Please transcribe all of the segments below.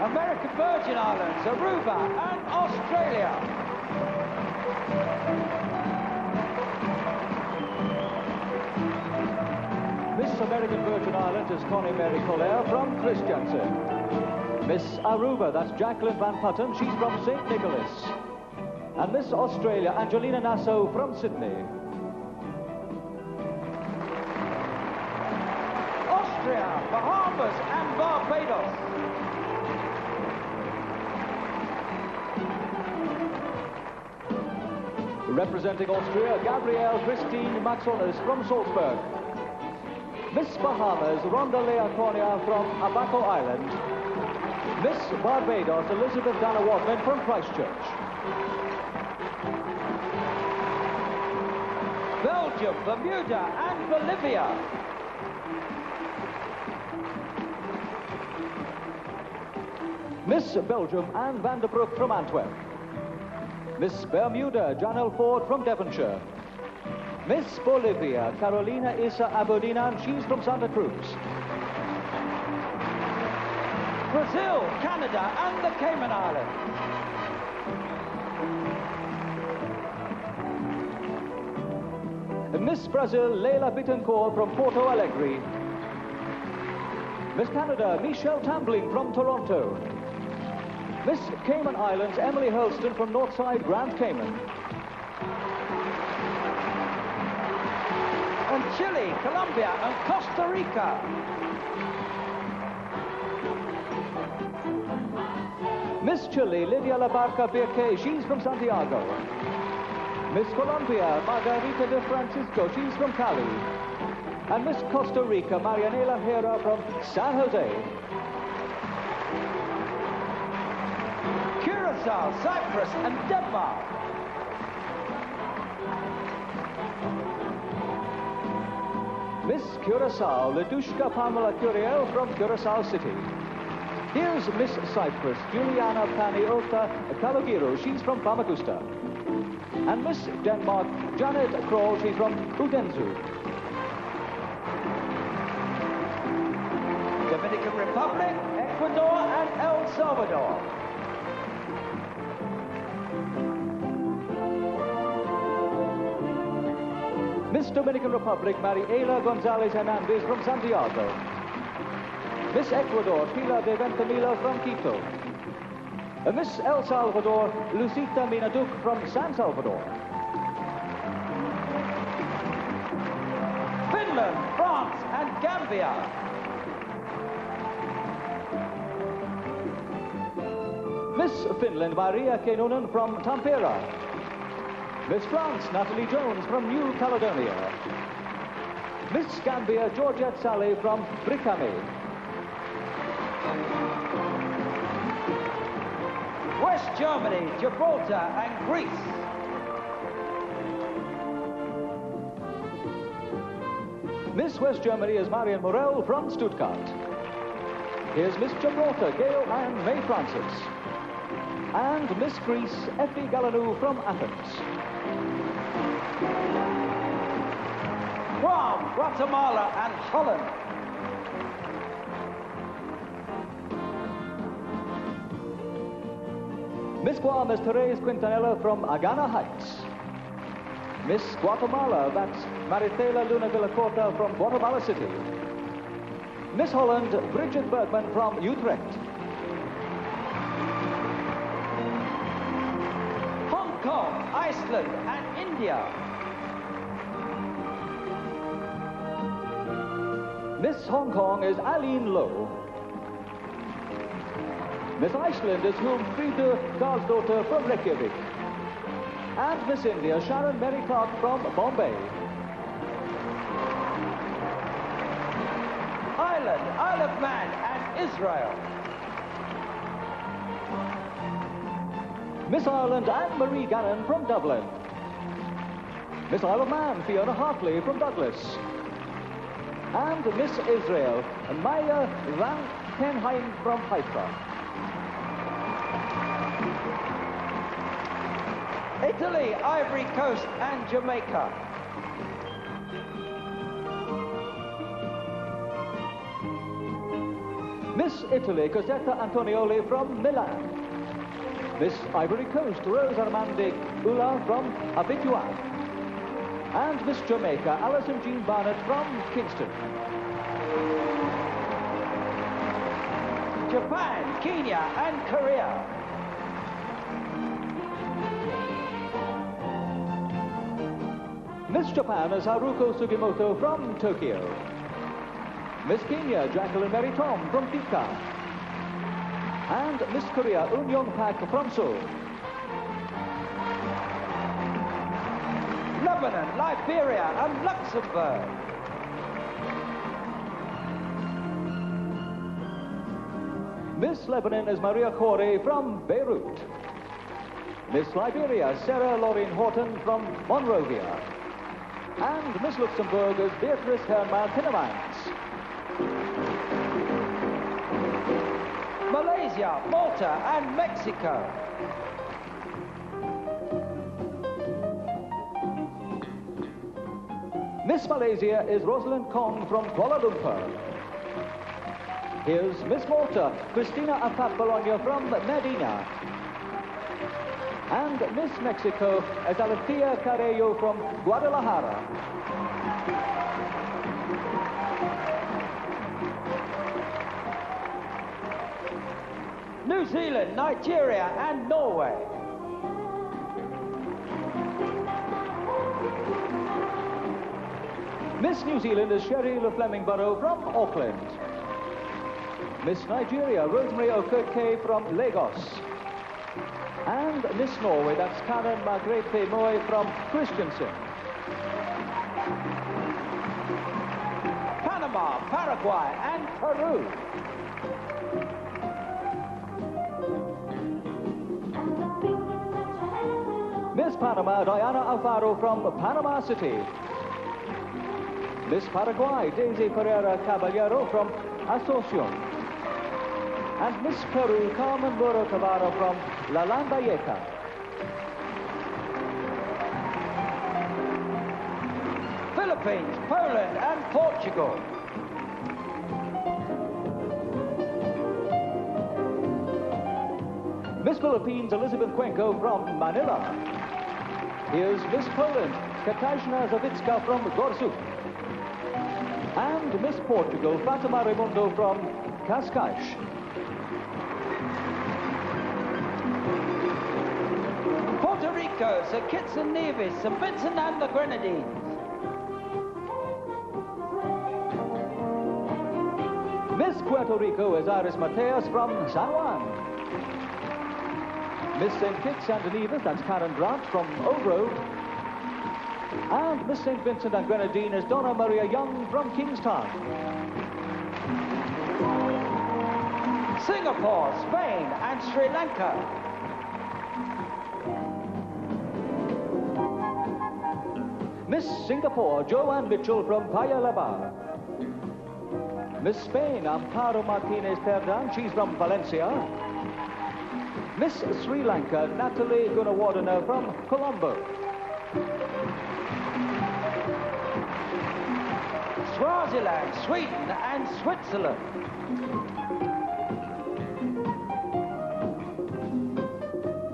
American Virgin Islands, Aruba and Australia. Miss American Virgin Islands is Connie Mary Collier from Christiansen. Miss Aruba, that's Jacqueline Van Putten, she's from St. Nicholas. And Miss Australia, Angelina Nassau from Sydney. Austria, Bahamas and Barbados. Representing Austria, Gabrielle Christine Maxonis from Salzburg. Miss Bahamas, Rhonda Lea Cornea from Abaco Island. Miss Barbados, Elizabeth Dana Wadman from Christchurch. Belgium, Bermuda and Bolivia. Miss Belgium, Anne van der Broek from Antwerp. Miss Bermuda, Janelle Ford from Devonshire. Miss Bolivia, Carolina Isa Abodina, she's from Santa Cruz. Brazil, Canada and the Cayman Islands. Miss Brazil, Leila Bittencourt from Porto Alegre. Miss Canada, Michelle Tambling from Toronto. Miss Cayman Islands, Emily Hurlston from Northside, Grand Cayman. And Chile, Colombia and Costa Rica. Miss Chile, Lydia Labarca Birke, she's from Santiago. Miss Colombia, Margarita de Francisco, she's from Cali. And Miss Costa Rica, Marianela Hera from San Jose. Curacao, Cyprus and Denmark. Miss Curacao, Ledushka Pamela Curiel from Curacao City. Here's Miss Cyprus, Juliana Paniota Kalogiro, she's from Famagusta. And Miss Denmark, Janet Kroll, she's from Udenzu. Dominican Republic, Ecuador and El Salvador. Miss Dominican Republic, Mariela Gonzalez Hernandez from Santiago. Miss Ecuador, Pilar de Ventimiglia from Quito. Miss El Salvador, Lucita Minaduc from San Salvador. Finland, France and Gambia. Miss Finland, Maria Kenunen from Tampere. Miss France, Natalie Jones from New Caledonia. Miss Gambia, Georgette Sally from Brikame. West Germany, Gibraltar and Greece. Miss West Germany is Marion Morel from Stuttgart. Here's Miss Gibraltar, Gail and May Francis. And Miss Greece, Effie Galanou from Athens. Guam, Guatemala and Holland. Miss Guam is Therese Quintanilla from Agana Heights. Miss Guatemala, that's Maritela Luna Villacorta from Guatemala City. Miss Holland, Bridget Bergman from Utrecht. Hong Kong, Iceland and India. Miss Hong Kong is Aline Lowe. Miss Iceland is Hulmfrida Karlsdottir from Reykjavik. And Miss India, Sharon Mary Clark from Bombay. Ireland, Isle of Man and Israel. Miss Ireland, Anne-Marie Gannon from Dublin. Miss Isle of Man, Fiona Hartley from Douglas. And Miss Israel, Maya Van Kenheim from Haifa. Italy, Ivory Coast and Jamaica. Miss Italy, Cosetta Antonioli from Milan. Miss Ivory Coast, Rose Armandi Ula from Abidjan. And Miss Jamaica, Alison Jean Barnett from Kingston. Japan, Kenya, and Korea. Miss Japan is Haruko Sugimoto from Tokyo. Miss Kenya, Jacqueline Mary Tom from Thika. And Miss Korea, Eun Young Pak from Seoul. Lebanon, Liberia, and Luxembourg. Miss Lebanon is Maria Corey from Beirut. Miss Liberia, Sarah Laureen Horton from Monrovia. And Miss Luxembourg is Beatrice Herman Tinnemans. Malaysia, Malta, and Mexico. Miss Malaysia is Rosalind Kong from Kuala Lumpur. Here's Miss Malta, Christina Afat Bologna from Medina. And Miss Mexico is Alethea Carrillo from Guadalajara. New Zealand, Nigeria, and Norway. Miss New Zealand is Sherry LeFleming-Burrow from Auckland. Miss Nigeria, Rosemary Okeke from Lagos. And Miss Norway, that's Karen Margrethe Moy from Christiansand. Panama, Paraguay, and Peru. Miss Panama, Diana Alfaro from Panama City. Miss Paraguay, Daisy Pereira Caballero from Asunción. And Miss Peru, Carmen Muro Tavara from La Lambayeta. Philippines, Poland, and Portugal. Miss Philippines, Elizabeth Cuenco from Manila. Here's Miss Poland, Katarzyna Zawicka from Gorzów. And Miss Portugal, Fatima Raimundo from Cascais. Puerto Rico, Sir Kitson Nevis, St. Vincent and the Grenadines. Miss Puerto Rico is Iris Mateas from San Juan. Miss St. Kitts and Nevis, that's Karen Grant from Old Road. And Miss St. Vincent and Grenadine is Donna Maria Young from Kingstown. Singapore, Spain, and Sri Lanka. Miss Singapore, Joanne Mitchell from Paya Lebar. Miss Spain, Amparo Martinez Perdan, she's from Valencia. Miss Sri Lanka, Natalie Gunawardena from Colombo. Swaziland, Sweden, and Switzerland.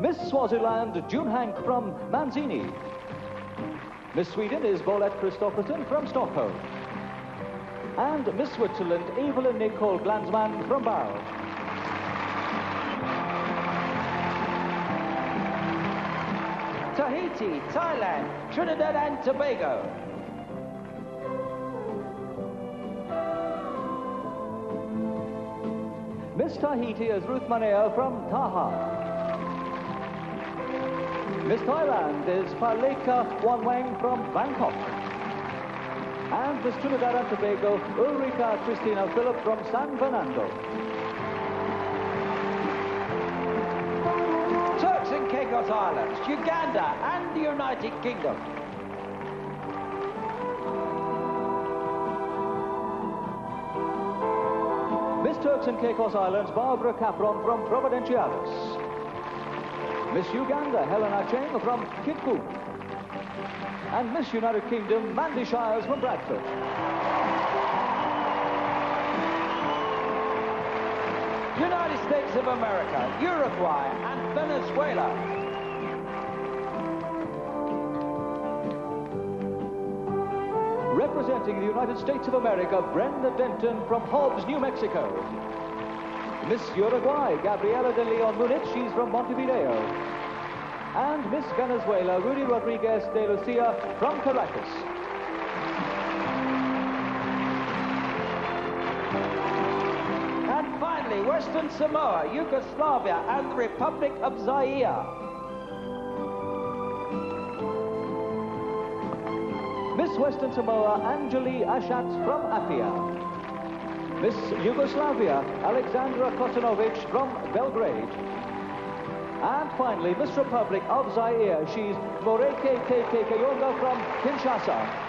Miss Swaziland, June Hank from Manzini. Miss Sweden is Bolette Christopherson from Stockholm. And Miss Switzerland, Evelyn Nicole Glansman from Bâle. Tahiti, Thailand, Trinidad and Tobago. Miss Tahiti is Ruth Manea from Taha. Miss Thailand is Paleka Wanwang from Bangkok. And Miss Trinidad and Tobago, Ulrika Christina Phillip from San Fernando. Turks and Caicos Islands, Uganda, and the United Kingdom. Miss Turks and Caicos Islands, Barbara Capron from Providenciales. Miss Uganda, Helena Cheng from Kitgum. And Miss United Kingdom, Mandy Shires from Bradford. United States of America, Uruguay, and Venezuela. Representing the United States of America, Brenda Denton from Hobbs, New Mexico. Miss Uruguay, Gabriela de Leon Munich, she's from Montevideo. And Miss Venezuela, Rudy Rodriguez de Lucia from Caracas. And finally, Western Samoa, Yugoslavia, and the Republic of Zaire. Miss Western Samoa, Angeli Ashat from Apia. Miss Yugoslavia, Alexandra Kosanovic from Belgrade. And finally, Miss Republic of Zaire, she's Moreke Keke Kayonga from Kinshasa.